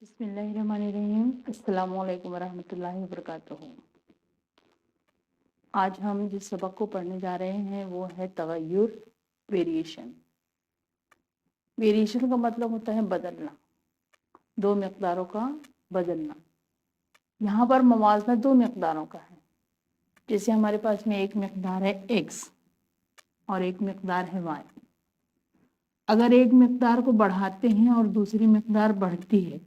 बिस्मिल्लाहिर्रहमानिर्रहीम। अस्सलामु अलैकुम वरहमतुल्लाहि वबरकातुहू। आज हम जिस सबक को पढ़ने जा रहे हैं वो है तगय्युर, वेरिएशन। वेरिएशन का मतलब होता है बदलना, दो मिक़दारों का बदलना। यहाँ पर मवाज़ना दो मिक़दारों का है। जैसे हमारे पास में एक मिक़दार है x और एक मिक़दार है y। अगर एक मिक़दार को बढ़ाते हैं और दूसरी मिक़दार बढ़ती है,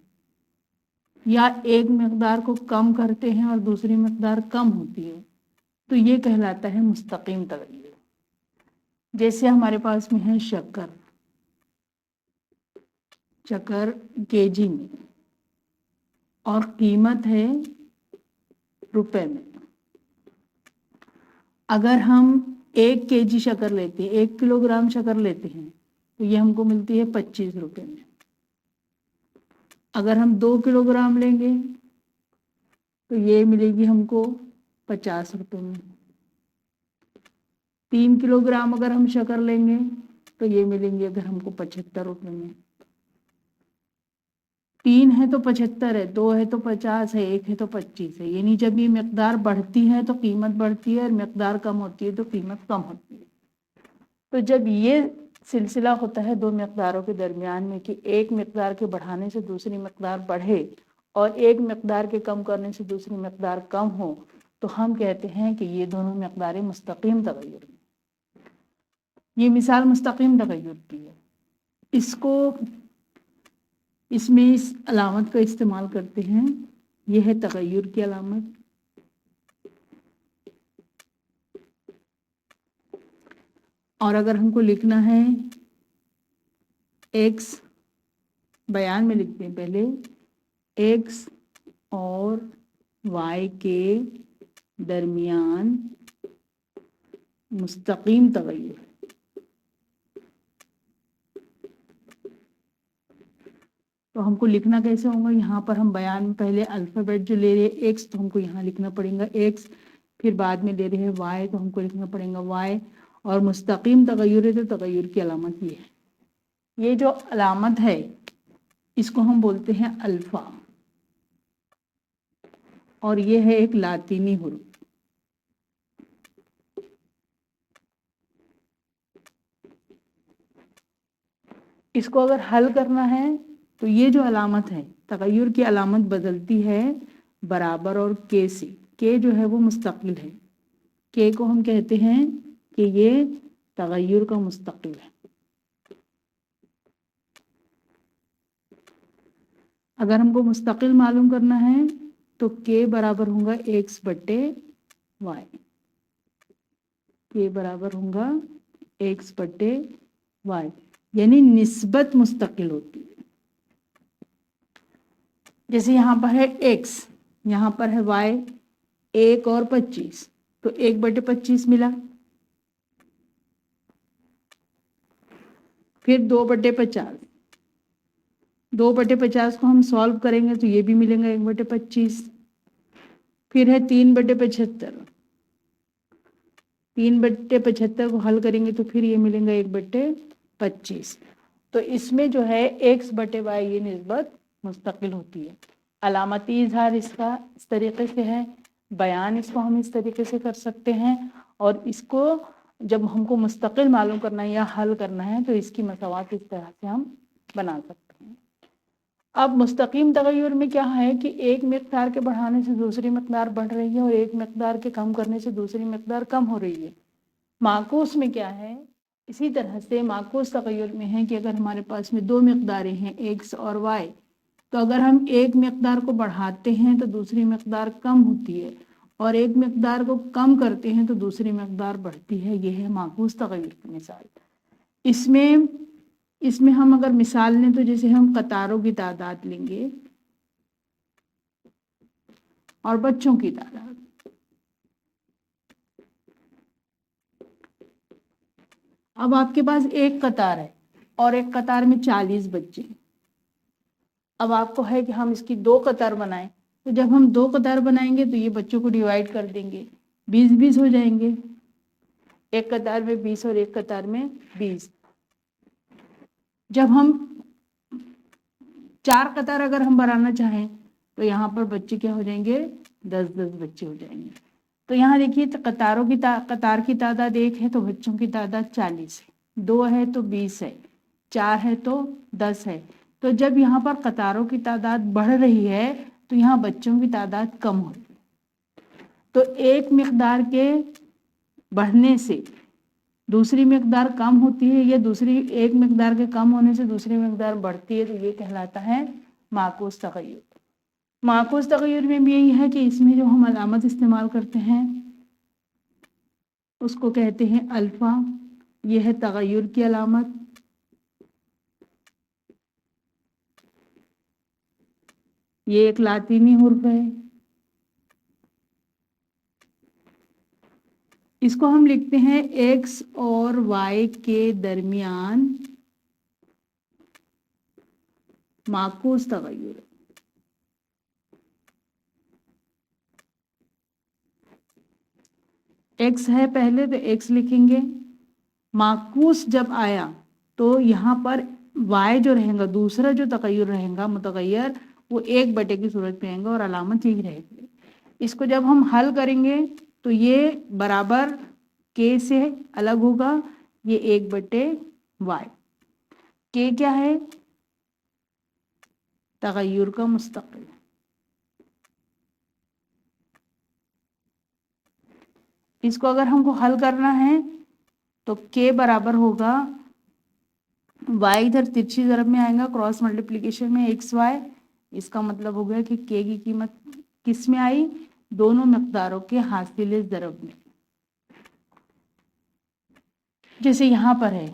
या एक मिक़दार को कम करते हैं और दूसरी मिक़दार कम होती है, तो ये कहलाता है मुस्तक़ीम तगय्युर। जैसे हमारे पास में है शक्कर केजी में और कीमत है रुपए में। अगर हम 1 केजी शक्कर लेते हैं, 1 किलोग्राम शक्कर लेते हैं, तो ये हमको मिलती है 25 रुपए में। अगर हम 2 किलोग्राम लेंगे तो ये मिलेगी हमको 50 रुपए में। 3 किलोग्राम अगर हम शक्कर लेंगे तो ये मिलेंगे अगर हमको 75 रुपए में। 3 है तो 75 है, 2 है तो 50 है, 1 है तो 25 है। यानी जब ये मिक़दार बढ़ती है तो कीमत बढ़ती है और मिक़दार कम होती है तो कीमत कम होती है। तो जब ये सिलसिला होता है दो मिक़दारों के दरमियान में कि एक मिक़दार के बढ़ाने से दूसरी मिक़दार बढ़े और एक मिक़दार के कम करने से दूसरी मिक़दार कम हो, तो हम कहते हैं कि ये दोनों मिक़दारें मुस्तक़ीम तगय्युर हैं। ये मिसाल मुस्तक़ीम तगय्युर की है। इसमें इस अलामत का इस्तेमाल करते हैं। यह है तगय्युर की अलामत। और अगर हमको लिखना है x, बयान में लिखते हैं पहले x और y के दरमियान मुस्तक़ीम तगय्युर। तो हमको लिखना कैसे होगा? यहाँ पर हम बयान में पहले अल्फ़ाबेट जो ले रहे हैं x, तो हमको यहाँ लिखना पड़ेगा x। फिर बाद में ले रहे हैं y, तो हमको लिखना पड़ेगा y। और मुस्तक़ीम तगय्युर है तो तगय्युर की अलामत ये है। ये जो अलामत है इसको हम बोलते हैं अल्फ़ा, और ये है एक लातीनी हुरूफ। इसको अगर हल करना है तो ये जो अलामत है तगय्युर की अलामत बदलती है बराबर और के से। के जो है वो मुस्तकिल है। के को हम कहते हैं कि ये तगय्युर का मुस्तकिल है। अगर हमको मुस्तकिल मालूम करना है तो के बराबर होगा x बट्टे y। के बराबर होगा x बट्टे y, यानी निस्बत मुस्तकिल होती है। जैसे यहाँ पर है x, यहाँ पर है y, 1 और 25, तो 1 बटे 25 मिला। फिर 2 बटे 50, 2 बटे 50 को हम सॉल्व करेंगे तो ये भी मिलेगा 1 बटे 25। फिर है 3 बटे 75, 3 बटे 75 को हल करेंगे तो फिर ये मिलेगा 1 बटे 25। तो इसमें जो है x बटे y ये निस्बत मुस्तकिल होती है। अलामती इजहार इसका इस तरीके से है, बयान इसको हम इस तरीके से कर सकते हैं, और इसको जब हमको मुस्तकिल मालूम करना है या हल करना है तो इसकी मसावात इस तरह से हम बना सकते हैं। अब मुस्तक़ीम तगय्युर में क्या है कि एक मिक़दार के बढ़ाने से दूसरी मिक़दार बढ़ रही है और एक मिक़दार के कम करने से दूसरी मिक़दार कम हो रही है। माकूस में क्या है? इसी तरह से माकूस तगय्युर में है कि अगर हमारे पास में दो मिक़दारें हैं x और y, तो अगर हम एक मिक़दार को बढ़ाते हैं तो दूसरी मिक़दार कम होती है, और एक मिक़दार को कम करते हैं तो दूसरी मिक़दार बढ़ती है। यह है माकूस तगय्युर की मिसाल। इसमें हम अगर मिसाल लें तो जैसे हम कतारों की तादाद लेंगे और बच्चों की तादाद। अब आपके पास एक कतार है और एक कतार में 40 बच्चे। अब आपको है कि हम इसकी 2 कतार बनाएं, तो जब हम 2 कतार बनाएंगे तो ये बच्चों को डिवाइड कर देंगे, 20-20 हो जाएंगे। एक कतार में 20 और एक कतार में 20। जब हम 4 कतार अगर हम बनाना चाहें तो यहाँ पर बच्चे क्या हो जाएंगे, 10-10 बच्चे हो जाएंगे। तो यहाँ देखिए तो कतार की तादाद 1 है तो बच्चों की तादाद 40 है, 2 है तो 20 है, 4 है तो 10 है। तो जब यहाँ पर कतारों की तादाद बढ़ रही है तो यहाँ बच्चों की तादाद कम हो रही है। तो एक मिकदार के बढ़ने से दूसरी मिकदार कम होती है, या दूसरी एक मिकदार के कम होने से दूसरी मिकदार बढ़ती है, तो ये कहलाता है माकूस तगय्युर। माकूस तगय्युर में भी यही है कि इसमें जो हम अलामत इस्तेमाल करते हैं उसको कहते हैं अल्फा। यह है तगय्युर की अलामत। ये एक लातीनी हुर्फ है। इसको हम लिखते हैं x और y के दरमियान माकूस तगय्युर। x है पहले तो x लिखेंगे, माकूस जब आया तो यहाँ पर y जो रहेगा, दूसरा जो तगय्युर रहेगा मुतगय्यर, वो 1/, की सूरत में आएगा और अलामत यही रहेगी। इसको जब हम हल करेंगे तो ये बराबर k से अलग होगा, ये 1/y। k क्या है, तगय्युर का मुस्तकिल। इसको अगर हमको हल करना है तो k बराबर होगा, y इधर तिरछी ज़रब में आएगा, क्रॉस मल्टीप्लिकेशन में xy। इसका मतलब हो गया कि k की कीमत किस में आई, दोनों मिकदारों के हासिल ज़रब में। जैसे यहाँ पर है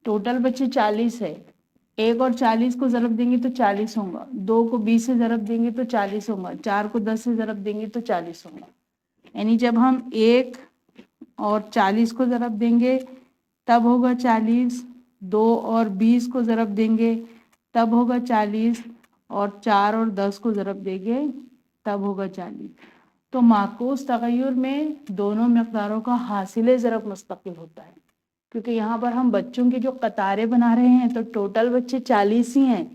टोटल बच्चे 40 है, 1 और 40 को ज़रब देंगे तो 40 होगा, 2 को 20 से ज़रब देंगे तो 40 होगा, 4 को 10 से ज़रब देंगे तो 40 होगा। यानी जब हम 1 और 40 को ज़रब देंगे तब होगा 40, 2 और 20 को ज़रब देंगे तब होगा 40, और 4 और 10 को ज़रब देंगे तब होगा 40। तो माकूस तगय्युर में दोनों मिकदारों का हासिल ज़रब मुस्तकिल होता है, क्योंकि यहाँ पर हम बच्चों की जो कतारें बना रहे हैं तो टोटल बच्चे 40 ही हैं,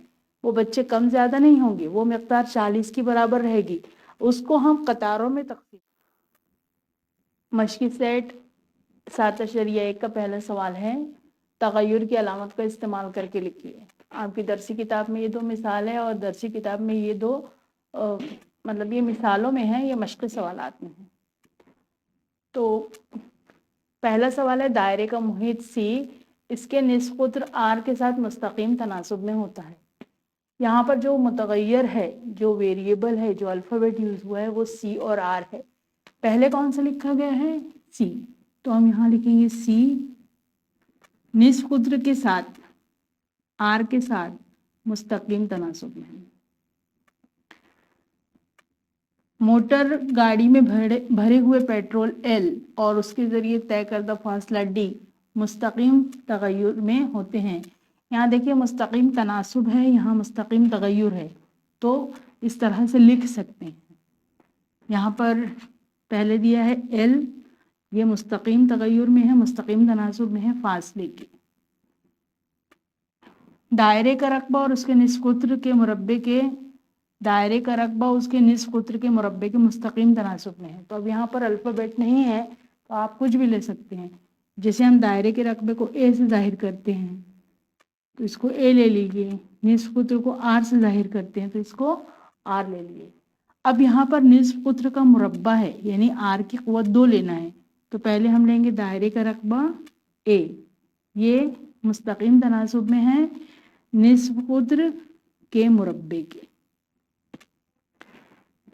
वो बच्चे कम ज़्यादा नहीं होंगे, वो मिकदार 40 की बराबर रहेगी, उसको हम कतारों में तकसीम। मश्की सेट 7-1 का पहला सवाल है, तगय्युर की अलामत का इस्तेमाल करके लिखिए। आपकी दरसी किताब में ये 2 मिसाल है और दरसी किताब में ये 2 मतलब ये मिसालों में है, ये मश्की सवालात में है। तो पहला सवाल है, दायरे का मुहित C इसके निस्फ कुत्र R के साथ मुस्तकीम तनासुब में होता है। यहाँ पर जो मुतगय्यर है, जो वेरिएबल है, जो अल्फ़ाबेट यूज़ हुआ है वो C और R है। पहले कौन सा लिखा गया है, C, तो हम यहाँ लिखेंगे C निस्फ कुत्र के साथ R के साथ मुस्तकीम तनासुब में है। मोटर गाड़ी में भरे हुए पेट्रोल L और उसके ज़रिए तय करदा फासला D मुस्तकीम तगय्युर में होते हैं। यहाँ देखिए मुस्तकीम तनासुब है, यहाँ मुस्तकीम तगय्युर है, तो इस तरह से लिख सकते हैं। यहाँ पर पहले दिया है L, ये मुस्तकीम तगय्युर में है, मुस्तकीम तनासुब में है फासले की। दायरे का रकबा और उसके निस्फ कुत्र के मुरब्बे के, दायरे का रकबा उसके निस्फ कुत्र के मुरब्बे के मुस्तकीम तनासुब में है। तो अब यहाँ पर अल्फ़ाबेट नहीं है तो आप कुछ भी ले सकते हैं। जैसे हम दायरे के रकबे को A से जाहिर करते हैं तो इसको A ले लीजिए, निस्फ कुत्र को R से जाहिर करते हैं तो इसको R ले लीजिए। अब यहाँ पर निस्फ कुत्र का मुरब्बा है, यानी R की क़ुव्वत 2 लेना है, तो पहले हम लेंगे दायरे का रकबा A, ये मुस्तकीम तनासुब में है निस्फ कुत्र के मुरब्बे के।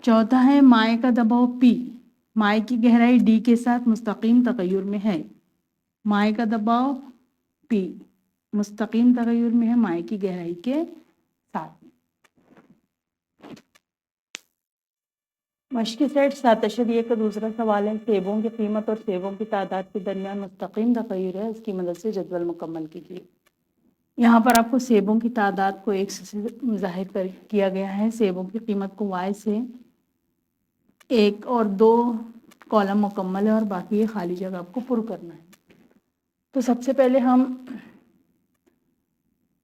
चौथा है माए का दबाव P, माए की गहराई D के साथ मुस्तकीम तगय्युर में है। माए का दबाव P मुस्तकीम तगय्युर में है माए की गहराई के साथ। मश्की सेट 7-1 का दूसरा सवाल है, सेबों की कीमत और सेबों की तादाद के दरमियान मुस्तकीम तगय्युर है, इसकी मदद से जदवल मुकम्मल कीजिए। यहाँ पर आपको सेबों की तादाद को X से जाहिर किया गया है, सेबों की कीमत को Y से, 1 और 2 कॉलम मुकम्मल है और बाकी ये खाली जगह आपको पुर करना है। तो सबसे पहले हम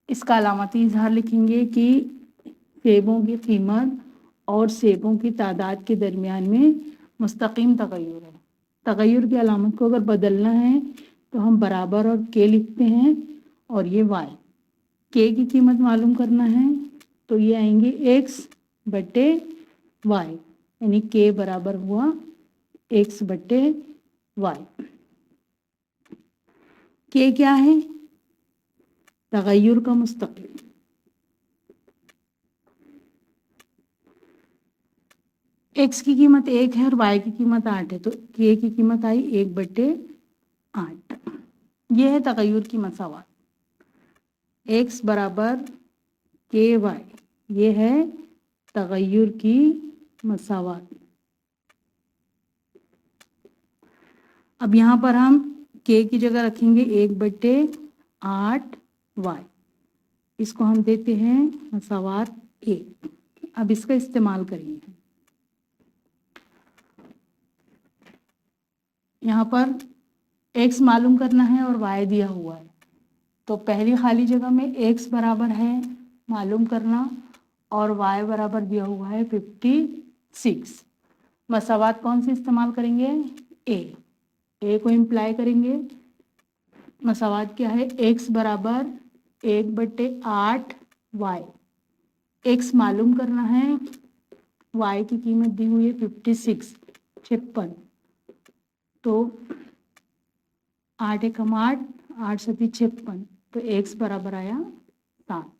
इसका अलामती इजहार लिखेंगे कि सेबों की कीमत और सेबों की तादाद के दरमियान में मुस्तकीम तगय्युर है। तगय्युर की अलामत को अगर बदलना है तो हम बराबर और के लिखते हैं और ये वाई। के की कीमत मालूम करना है तो ये आएंगे एक्स बटे वाई, यानी के बराबर हुआ एक्स बटे वाई। के क्या है? तगय्युर का मुस्तकिल। एक्स की कीमत 1 है और वाई की कीमत 8 है, तो के की कीमत आई 1/8। ये है तगय्युर की मसावत। एक्स बराबर के वाई, ये है तगय्युर की मसावत। अब यहाँ पर हम के की जगह रखेंगे 1/8 वाई, इसको हम देते हैं मसावत ए। अब इसका इस्तेमाल करेंगे। यहाँ पर x मालूम करना है और y दिया हुआ है, तो पहली खाली जगह में x बराबर है मालूम करना और y बराबर दिया हुआ है 56। मसावत कौन सी इस्तेमाल करेंगे? ए को इम्प्लाई करेंगे। मसावत क्या है? x बराबर 1/8 वाई। x मालूम करना है, y की कीमत दी हुई है 56 56, तो 8 एकम 8, 8 सती 56, तो x बराबर आया 7।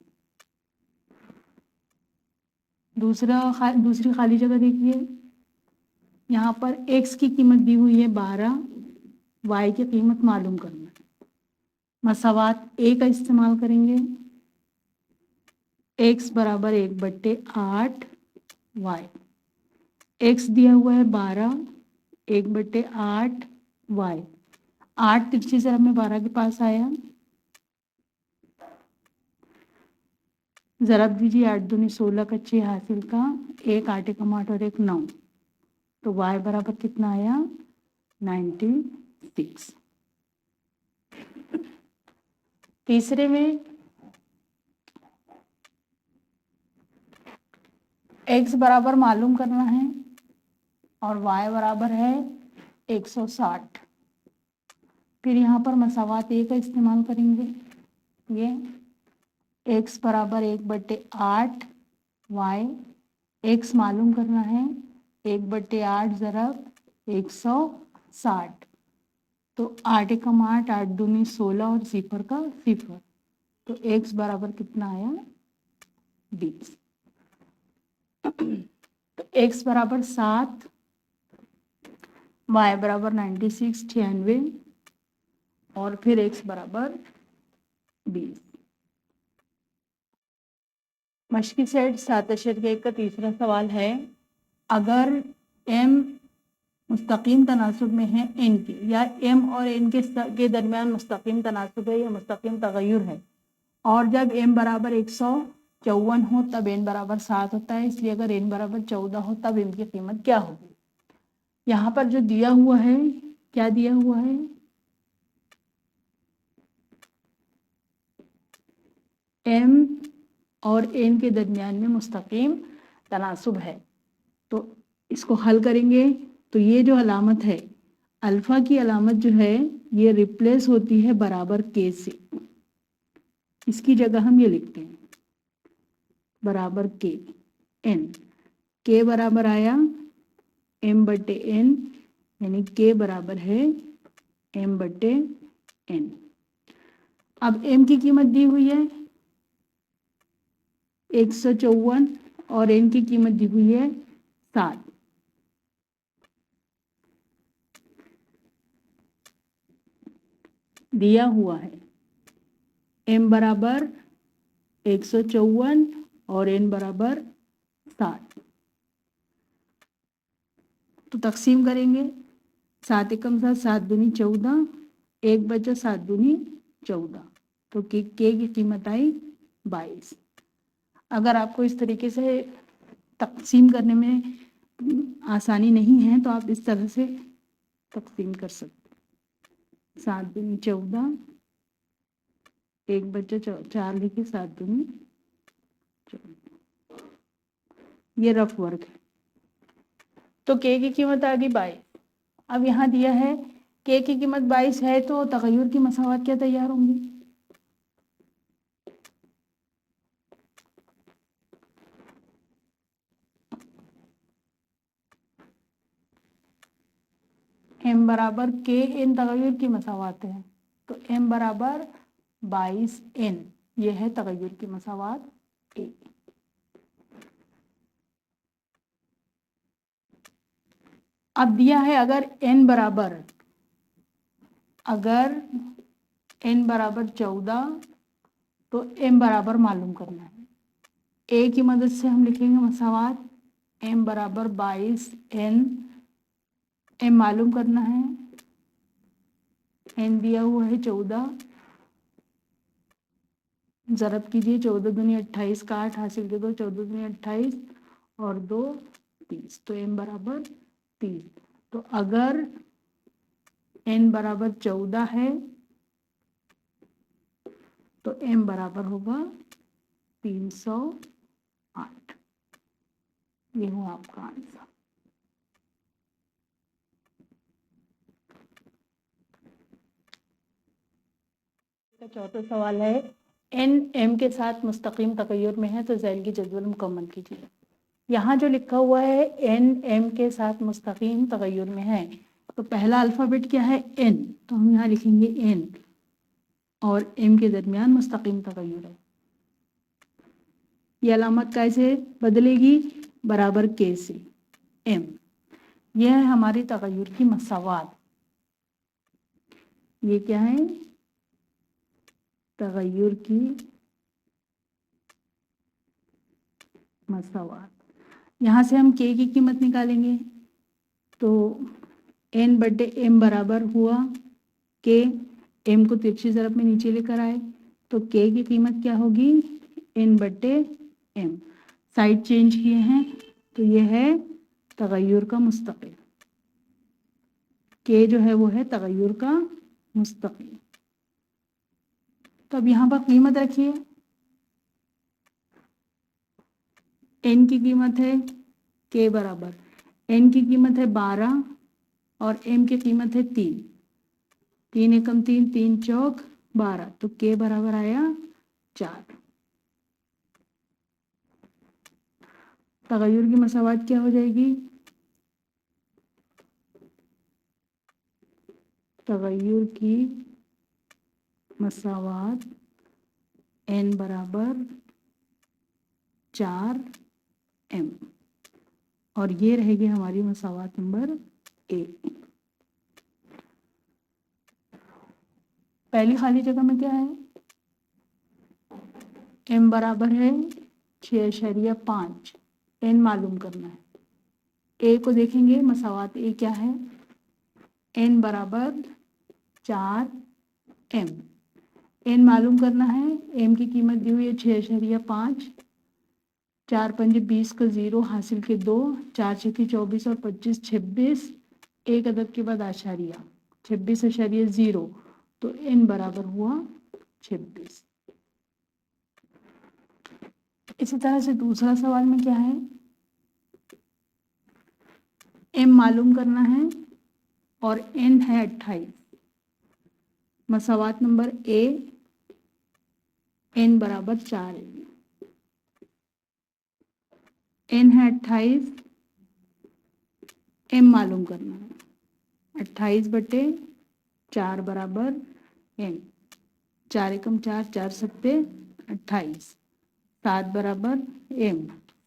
दूसरी खाली जगह देखिए, यहाँ पर x की कीमत दी हुई है 12, y की कीमत मालूम करना है। मसावत a का इस्तेमाल करेंगे। x बराबर 1/8 y। x दिया हुआ है 12, 1/8 y। 8 तिरछी से हमें 12 के पास आया, ज़रब दीजिए 8 दूनी 16 का 6 हासिल का 1, 8 एकम 8 और 1 9, तो y बराबर कितना आया? 96। तीसरे में x बराबर मालूम करना है और y बराबर है 160। फिर यहाँ पर मसावत a का इस्तेमाल करेंगे। ये x बराबर 1/8 y, x मालूम करना है 1/8 ज़रब 160, तो 8 एकम 8, 8 दूनी 16 और 0 का 0, तो x बराबर कितना आया? 20। तो x बराबर 7, y बराबर 96 96 और फिर x बराबर 20। मश्की सेट 7 का तीसरा सवाल है, अगर m मुस्तकीम तनासुब में है n के, या m और n के दरमियान मुस्तकीम तनासुब है या मुस्तकीम तगय्युर है, और जब m बराबर 154 हो तब n बराबर 7 होता है, इसलिए अगर n बराबर 14 हो तब m की कीमत क्या होगी? यहाँ पर जो दिया हुआ है, क्या दिया हुआ है? m और n के दरमियान में मुस्तकीम तनासुब है, तो इसको हल करेंगे तो ये जो अलामत है अल्फा की अलामत जो है ये रिप्लेस होती है बराबर के से। इसकी जगह हम ये लिखते हैं बराबर के n। के बराबर आया m/n, यानी के बराबर है m/n। अब m की कीमत दी हुई है 154 और n की कीमत दी हुई है 7। दिया हुआ है m बराबर 154 और n बराबर 7, तो तकसीम करेंगे। 7 एकम 7, 7 दूनी 14, 1 बचा 7 दूनी 14, तो के की कीमत आई 22। अगर आपको इस तरीके से तकसीम करने में आसानी नहीं है तो आप इस तरह से तकसीम कर सकते। 7 दूनी 14, 1 बचा 4 लिखे 7 दूनी 14। ये रफ वर्क है। तो के की कीमत आ गई 22। अब यहाँ दिया है के की कीमत 22 है तो तगय्युर की मसावत क्या तैयार होंगी? m बराबर के इन तगय्युर की मसावत है, तो m बराबर 22n, ये है तगय्युर की मसावत a। अब दिया है अगर n बराबर 14 तो m बराबर मालूम करना है। a की मदद से हम लिखेंगे मसावत m बराबर 22n, m मालूम करना है, n दिया हुआ है 14, ज़रब कीजिए 14 दूनी 28 का 8 हासिल के दो, 14 दूनी 28 और 2 30, तो m बराबर 30। तो अगर n बराबर 14 है तो m बराबर होगा 308। ये हुआ आपका आंसर। चौथा सवाल है n m के साथ मुस्तकीम तगय्युर में है तो ज़ैल की जदवल मुकम्मल कीजिए। यहाँ जो लिखा हुआ है n m के साथ मुस्तकीम तगय्युर में है, तो पहला अल्फ़ाबेट क्या है n, तो हम यहाँ लिखेंगे n और m के दरमियान मुस्तकीम तगय्युर है। ये अलामत कैसे बदलेगी? बराबर के से m। यह है हमारी तगय्युर की मसावत। ये क्या है? तगय्युर की मसावत। यहाँ से हम के की कीमत निकालेंगे, तो n बटे m बराबर हुआ के, m को तिरछी ज़रब में नीचे लेकर आए तो के की कीमत क्या होगी? n बटे m। साइड चेंज किए हैं तो ये है तगय्युर का मुस्तकिल। के जो है वो है तगय्युर का मुस्तकिल। तो अब यहाँ पर कीमत रखिए, n की कीमत है के बराबर, n की कीमत है 12 और m की कीमत है 3, 3 एकम 3, 3 चौक 12, तो के बराबर आया 4। तगय्युर की मसावत क्या हो जाएगी? तगय्युर की मसावत n बराबर 4m, और ये रहेगी हमारी मसावत नंबर ए। पहली खाली जगह में क्या है? m बराबर है 6.5, n मालूम करना है। a को देखेंगे, मसावत a क्या है? n बराबर 4m, n मालूम करना है। m की कीमत दी हुई है 6.5, 4 पंजे 20 का 0 हासिल के 2, 4 छक्के 24 और 25 26, एक अदद के बाद आशारिया 26.0, तो n बराबर हुआ 26। इसी तरह से दूसरा सवाल में क्या है? m मालूम करना है और n है 28। मसावत नंबर a, n बराबर 4 है, n है 28, m मालूम करना है। 28 बटे 4 बराबर m, 4 एकम 4, 4 सत्ते 28, 7 बराबर m।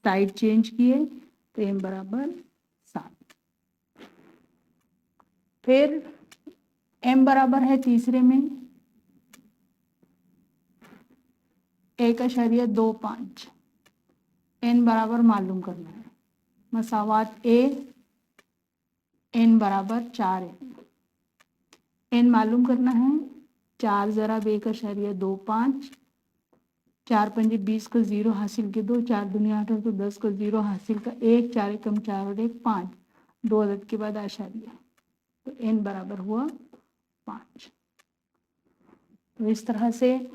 साइड चेंज किए तो m बराबर 7। फिर m बराबर है तीसरे में 1.25, n बराबर मालूम करना है। मसावत a, n बराबर 4 है, n मालूम करना है। 4 ज़रब 1.25, 4 पंजे 20 का 0 हासिल के 2, 4 दुनिया 8 तो 10 का 0 हासिल का 1, 4 एकम 4 और 1 5, 2 अदद के बाद आशारिया, तो n बराबर हुआ 5। तो इस तरह से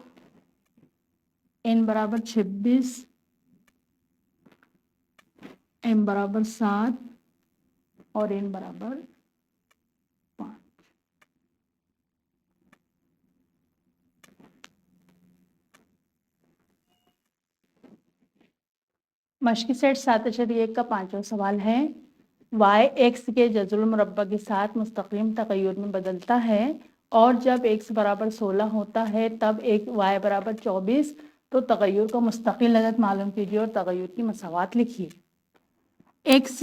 n बराबर 26, m बराबर 7 और n बराबर 5। मश्की सेट 7.1 का 5वां सवाल है, y x के जज़रुल मुरब्बा के साथ मुस्तकीम तग़य्युर में बदलता है और जब x बराबर 16 होता है तब एक y बराबर 24, तो तग़य्युर का मुस्तकिल अदद मालूम कीजिए और तग़य्युर की मसावात लिखिए। x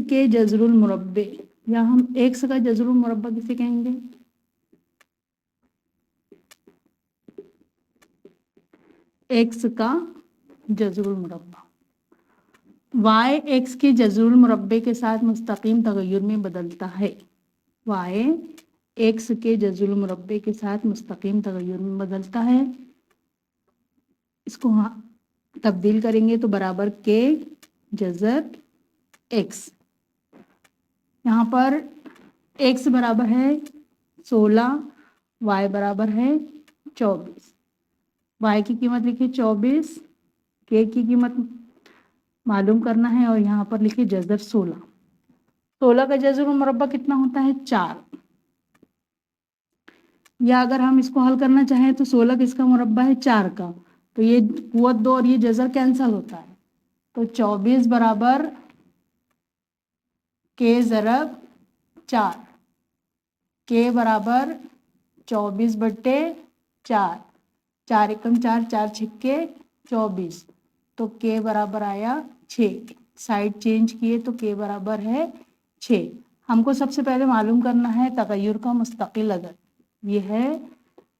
के जज़रुल मुरब्बे, या हम x का जज़रुल मुरब्बा किसे कहेंगे? x का जज़रुल मुरब्बा, y x के जज़रुल मुरब्बे के साथ मुस्तकीम तग़य्युर में बदलता है। y x के जज़रुल मुरब्बे के साथ मुस्तकीम तग़य्युर में बदलता है। इसको तब्दील करेंगे तो बराबर k जज़र x। यहाँ पर x बराबर है 16, y बराबर है 24। y की कीमत लिखिए 24, k की कीमत मालूम करना है और यहाँ पर लिखिए जज़र 16। 16 का जज़रुल मुरब्बा कितना होता है? 4। या अगर हम इसको हल करना चाहें तो 16 किसका मुरब्बा है? 4 का, तो ये कुव्वत 2 और ये जज़र कैंसल होता है, तो 24 बराबर k ज़रब 4, k बराबर 24/4, 4 एकम 4, 4 छिक्के 24, तो k बराबर आया 6। साइड चेंज किए तो k बराबर है 6। हमको सबसे पहले मालूम करना है तग़य्युर का मुस्तकिल अदद। ये है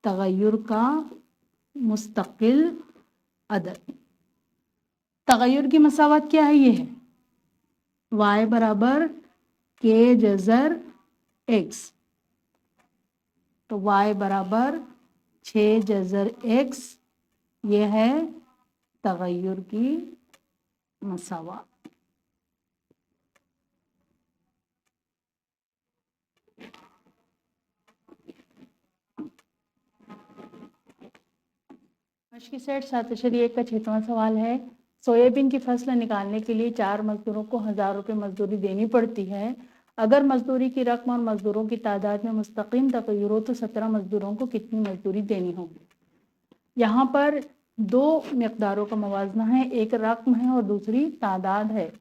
तग़य्युर का मुस्तकिल अदद। तग़य्युर की मसावत क्या है? ये है y बराबर k जज़र x, तो y बराबर 6 जज़र x, ये है तग़य्युर की मसावत। मश्की सेट 7.1 का 6वां सवाल है, सोयाबीन की फसल निकालने के लिए 4 मजदूरों को 1000 रुपये मजदूरी देनी पड़ती है। अगर मजदूरी की रकम और मजदूरों की तादाद में मुस्तकीम तग़य्युर हो तो 17 मजदूरों को कितनी मजदूरी देनी होगी? यहाँ पर 2 मिक़दारों का मवाजना है, एक रकम है और दूसरी तादाद है।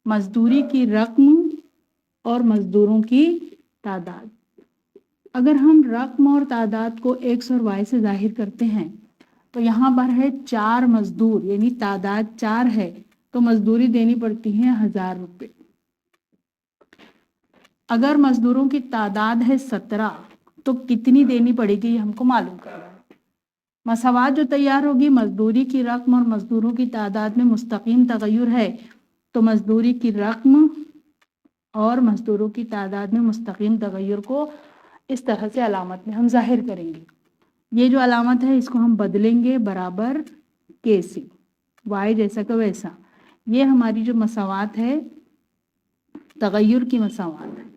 मजदूरी की रकम और मजदूरों की तादाद। अगर हम रकम और तादाद को x और y से जाहिर करते हैं तो यहाँ पर है 4 मजदूर, यानी तादाद 4 है, तो मजदूरी देनी पड़ती है 1000 रुपये। अगर मजदूरों की तादाद है 17, तो कितनी देनी पड़ेगी ये हमको मालूम करना है। मसावात जो तैयार होगी, मजदूरी की रकम और मजदूरों की तादाद में मुस्तकीम तग़य्युर है, तो मजदूरी की रकम और मजदूरों की तादाद में मुस्तकीम तग़य्युर को इस तरह से अलामत में हम जाहिर करेंगे। ये जो अलामत है इसको हम बदलेंगे बराबर k से, y जैसा का वैसा। ये हमारी जो मसावात है तग़य्युर की मसावात है।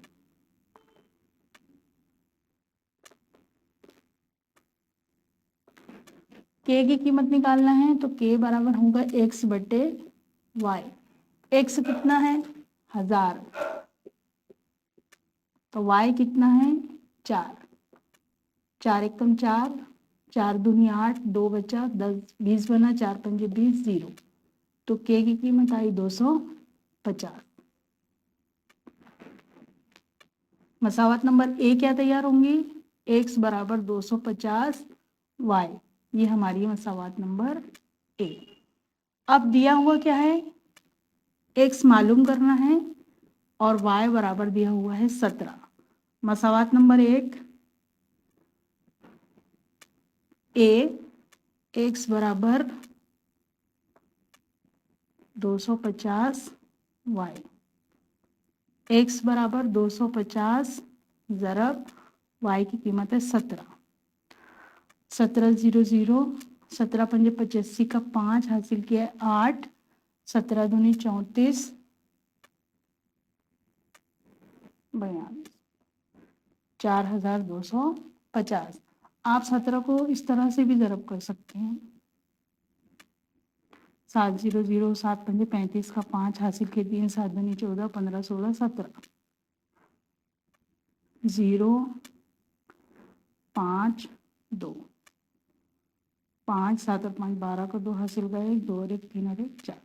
k की कीमत निकालना है तो k बराबर होगा x/y। x कितना है? 1000, तो y कितना है? 4, 4 एकम 4, 4 दूनी 8, 2 बचा 10, 20 बना, 4 पंजे 20, 0, तो k की कीमत आई 250। मसावत नंबर ए क्या तैयार होंगी? x बराबर 250 y, ये हमारी मसावत नंबर ए। अब दिया हुआ क्या है? x मालूम करना है और y बराबर दिया हुआ है 17। मसावत नंबर 1, a x बराबर 250 y, x बराबर 250 ज़रब y की कीमत है 17। 17 0 0, 17 पंजे 85 का 5 हासिल किया 8, 17 दूनी 34, 42, 4250। आप 17 को इस तरह से भी ज़रब कर सकते हैं। 700 7 पंजे 35 का 5 हासिल के 3 7 दूनी 14 15 16 17 0 5 2 5 7 और 5 12 का 2 हासिल का 1 2 और 1 3 और 1 4।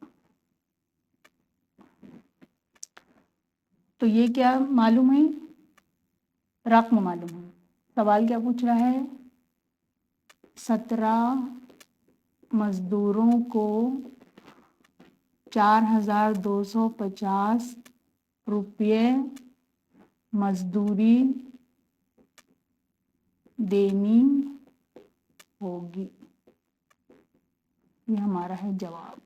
तो ये क्या मालूम है, रकम मालूम है। सवाल क्या पूछ रहा है, 17 मजदूरों को 4250 रुपये मजदूरी देनी होगी। ये हमारा है जवाब।